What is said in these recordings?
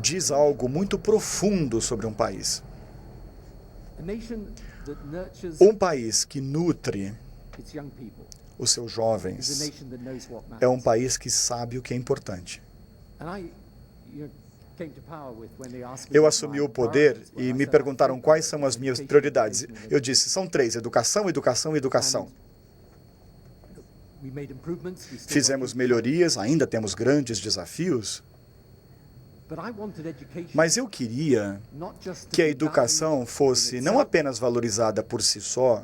diz algo muito profundo sobre um país. Um país que nutre os seus jovens é um país que sabe o que é importante. Eu assumi o poder e me perguntaram quais são as minhas prioridades. Eu disse, são 3, educação, educação e educação. Fizemos melhorias, ainda temos grandes desafios, mas eu queria que a educação fosse não apenas valorizada por si só,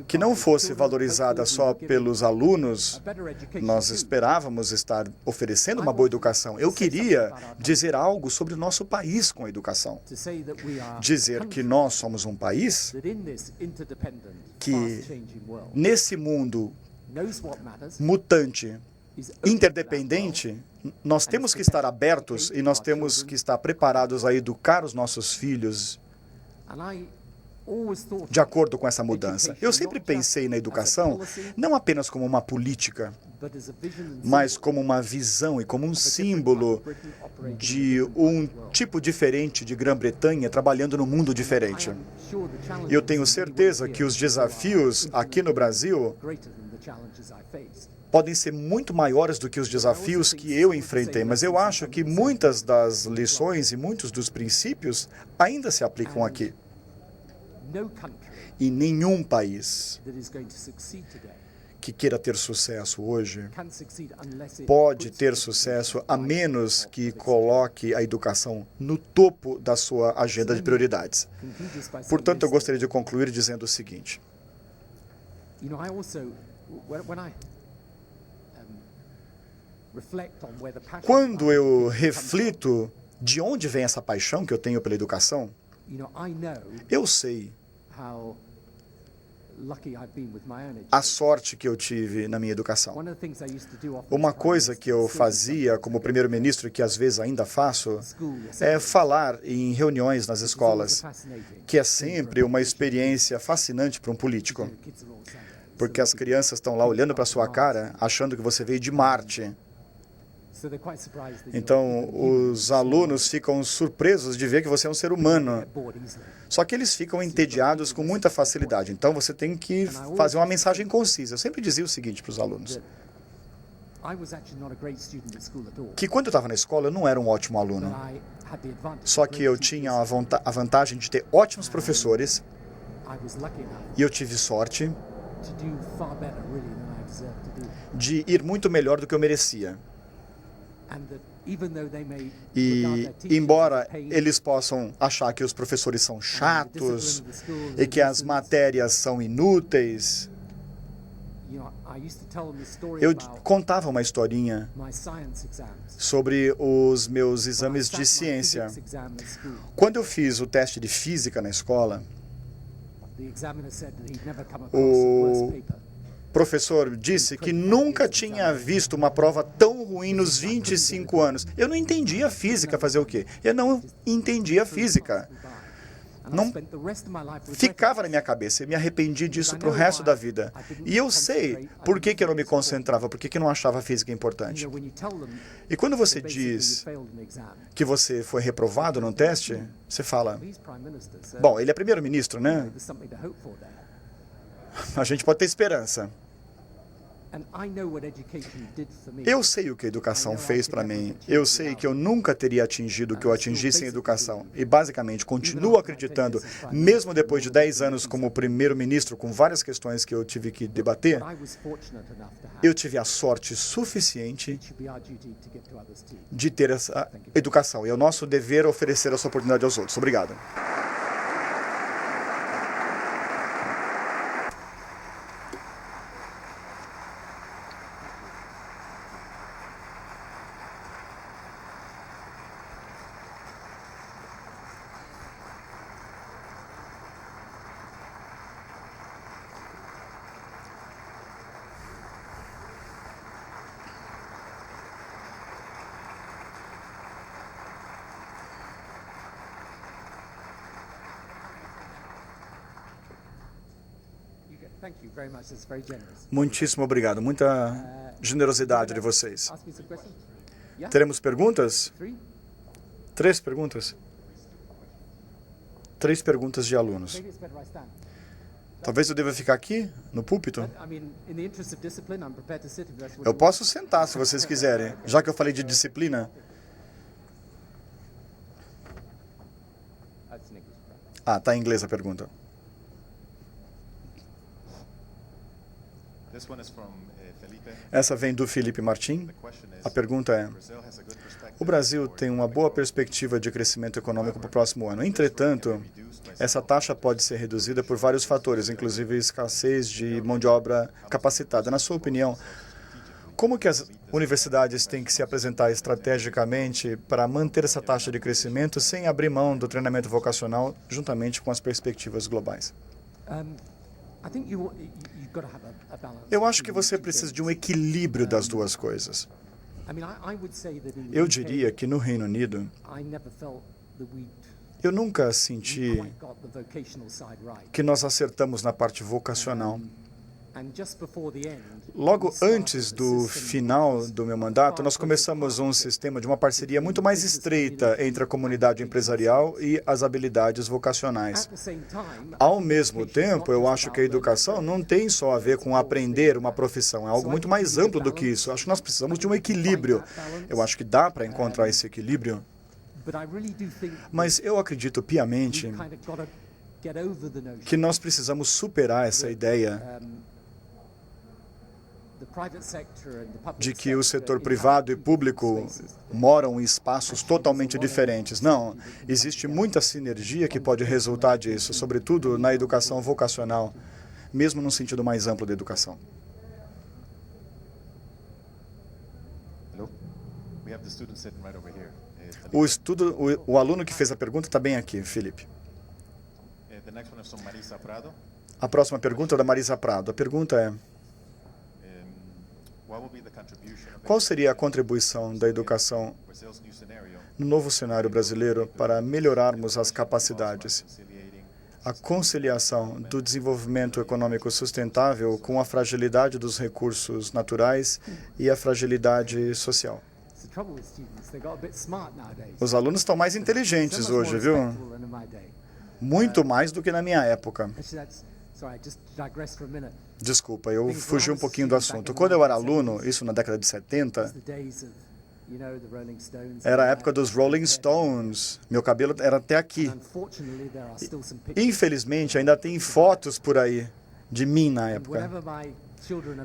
que não fosse valorizada só pelos alunos. Nós esperávamos estar oferecendo uma boa educação. Eu queria dizer algo sobre o nosso país com a educação. Dizer que nós somos um país que, nesse mundo mutante, interdependente, nós temos que estar abertos e nós temos que estar preparados a educar os nossos filhos de acordo com essa mudança. Eu sempre pensei na educação não apenas como uma política, mas como uma visão e como um símbolo de um tipo diferente de Grã-Bretanha trabalhando num mundo diferente. Eu tenho certeza que os desafios aqui no Brasil podem ser muito maiores do que os desafios que eu enfrentei, mas eu acho que muitas das lições e muitos dos princípios ainda se aplicam aqui. E nenhum país que queira ter sucesso hoje pode ter sucesso a menos que coloque a educação no topo da sua agenda de prioridades. Portanto, eu gostaria de concluir dizendo o seguinte. Quando eu reflito de onde vem essa paixão que eu tenho pela educação, eu sei a sorte que eu tive na minha educação. Uma coisa que eu fazia como primeiro-ministro, e que às vezes ainda faço, é falar em reuniões nas escolas, que é sempre uma experiência fascinante para um político. Porque as crianças estão lá olhando para a sua cara, achando que você veio de Marte. Então, os alunos ficam surpresos de ver que você é um ser humano. Só que eles ficam entediados com muita facilidade. Então, você tem que fazer uma mensagem concisa. Eu sempre dizia o seguinte para os alunos. Que quando eu estava na escola, eu não era um ótimo aluno. Só que eu tinha a vantagem de ter ótimos professores. E eu tive sorte de ir muito melhor do que eu merecia. E, embora eles possam achar que os professores são chatos e que as matérias são inúteis, eu contava uma historinha sobre os meus exames de ciência. Quando eu fiz o teste de física na escola, o professor disse que nunca tinha visto uma prova tão ruim nos 25 anos. Eu não entendia física, fazer o quê? Eu não entendia física. Não ficava na minha cabeça. Eu me arrependi disso para o resto da vida. E eu sei por que eu não me concentrava, por que eu não achava a física importante. E quando você diz que você foi reprovado no teste, você fala, bom, ele é primeiro-ministro, né? A gente pode ter esperança. Eu sei o que a educação fez para mim. Eu sei que eu nunca teria atingido o que eu atingi sem educação. E, basicamente, continuo acreditando, mesmo depois de 10 anos como primeiro-ministro, com várias questões que eu tive que debater, eu tive a sorte suficiente de ter essa educação. E é o nosso dever oferecer essa oportunidade aos outros. Obrigado. Muitíssimo obrigado. Muita generosidade de vocês. Teremos perguntas? 3 perguntas? 3 perguntas de alunos. Talvez eu deva ficar aqui, no púlpito? Eu posso sentar, se vocês quiserem, já que eu falei de disciplina. Ah, está em inglês a pergunta. Essa vem do Felipe Martim. A pergunta é: o Brasil tem uma boa perspectiva de crescimento econômico para o próximo ano. Entretanto, essa taxa pode ser reduzida por vários fatores, inclusive escassez de mão de obra capacitada. Na sua opinião, como que as universidades têm que se apresentar estrategicamente para manter essa taxa de crescimento sem abrir mão do treinamento vocacional juntamente com as perspectivas globais? Eu acho que você precisa de um equilíbrio das duas coisas. Eu diria que no Reino Unido, eu nunca senti que nós acertamos na parte vocacional. Logo antes do final do meu mandato, nós começamos um sistema de uma parceria muito mais estreita entre a comunidade empresarial e as habilidades vocacionais. Ao mesmo tempo, eu acho que a educação não tem só a ver com aprender uma profissão, é algo muito mais amplo do que isso. Eu acho que nós precisamos de um equilíbrio. Eu acho que dá para encontrar esse equilíbrio. Mas eu acredito piamente que nós precisamos superar essa ideia de que o setor privado e público moram em espaços totalmente diferentes. Não, existe muita sinergia que pode resultar disso, sobretudo na educação vocacional, mesmo no sentido mais amplo da educação. O aluno que fez a pergunta está bem aqui, Felipe. A próxima pergunta é da Marisa Prado. A pergunta é: qual seria a contribuição da educação no novo cenário brasileiro para melhorarmos as capacidades, a conciliação do desenvolvimento econômico sustentável com a fragilidade dos recursos naturais e a fragilidade social? Os alunos estão mais inteligentes hoje, viu? Muito mais do que na minha época. Desculpa, eu fugi um pouquinho do assunto. Quando eu era aluno, isso na década de 70, era a época dos Rolling Stones. Meu cabelo era até aqui. Infelizmente, ainda tem fotos por aí de mim na época.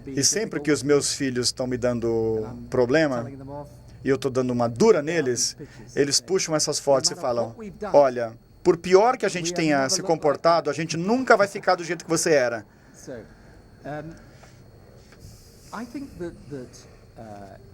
E sempre que os meus filhos estão me dando problema, e eu estou dando uma dura neles, eles puxam essas fotos e falam: olha, por pior que a gente tenha se comportado, a gente nunca vai ficar do jeito que você era.